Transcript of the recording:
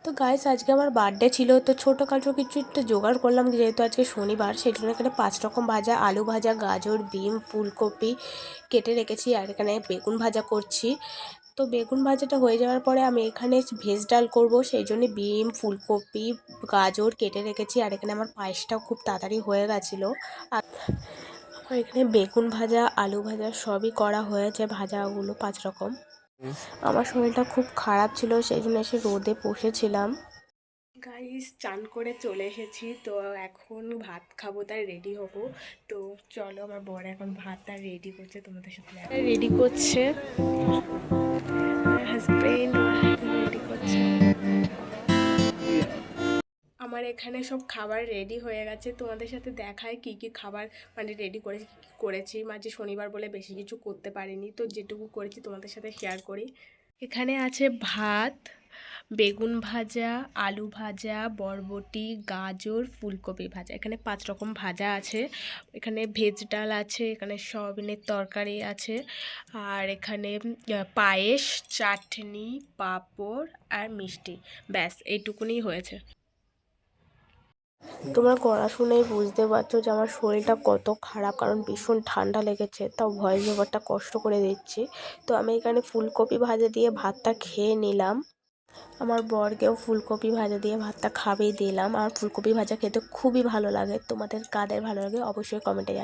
তো গাইস আজকে আমার বার্থডে ছিল, তো ছোটোখাটো কিছু একটা জোগাড় করলাম যেহেতু আজকে শনিবার, সেই জন্য এখানে 5 রকম ভাজা, আলু ভাজা, গাজর, বিম, ফুলকপি কেটে রেখেছি। আর এখানে বেগুন ভাজা করছি। তো বেগুন ভাজাটা হয়ে যাওয়ার পরে আমি এখানে ভেজ ডাল করব, সেই জন্য বিম, ফুলকপি, গাজর কেটে রেখেছি। আর এখানে আমার পায়েসটাও খুব তাড়াতাড়ি হয়ে গেছিলো। আর আমার এখানে বেগুন ভাজা, আলু ভাজা সবই করা হয়েছে, ভাজাগুলো 5 রকম। আমার শরীরটা খুব খারাপ ছিল, সেই জন্য এসে রোদে বসেছিলাম। গাইস চান করে চলে এসেছি, তো এখন ভাত খাবো, তাই রেডি হব। তো চলো, আমার বর এখন ভাতটা রেডি করছে, তোমাদের সাথে রেডি করছে, হাজবেন্ড রেডি করছে। আমার এখানে সব খাবার রেডি হয়ে গেছে, তোমাদের সাথে দেখায় কি কি খাবার মানে রেডি করেছি, কী কী করেছি। মাঝে শনিবার বলে বেশি কিছু করতে পারিনি, তো যেটুকু করেছি তোমাদের সাথে শেয়ার করি। এখানে আছে ভাত, বেগুন ভাজা, আলু ভাজা, বরবটি, গাজর, ফুলকপি ভাজা। এখানে 5 রকম ভাজা আছে। এখানে ভেজ ডাল আছে, এখানে সয়াবিনের তরকারি আছে, আর এখানে পায়েস, চাটনি, পাঁপড় আর মিষ্টি। ব্যাস এইটুকুনি হয়েছে। তোমরা গলা শুনেই বুঝতে পারছো যে আমার শরীরটা কত খারাপ, কারণ ভীষণ ঠান্ডা লেগেছে, তাও ভয়েস ওভারটা কষ্ট করে দিচ্ছি। তো আমি এখানে ফুলকপি ভাজা দিয়ে ভাতটা খেয়ে নিলাম। আমার বরকেও ফুলকপি ভাজা দিয়ে ভাতটা খাবেই দিলাম। আর ফুলকপি ভাজা খেতে খুবই ভালো লাগে। তোমাদের কাদের ভালো লাগে অবশ্যই কমেন্টে জানাও।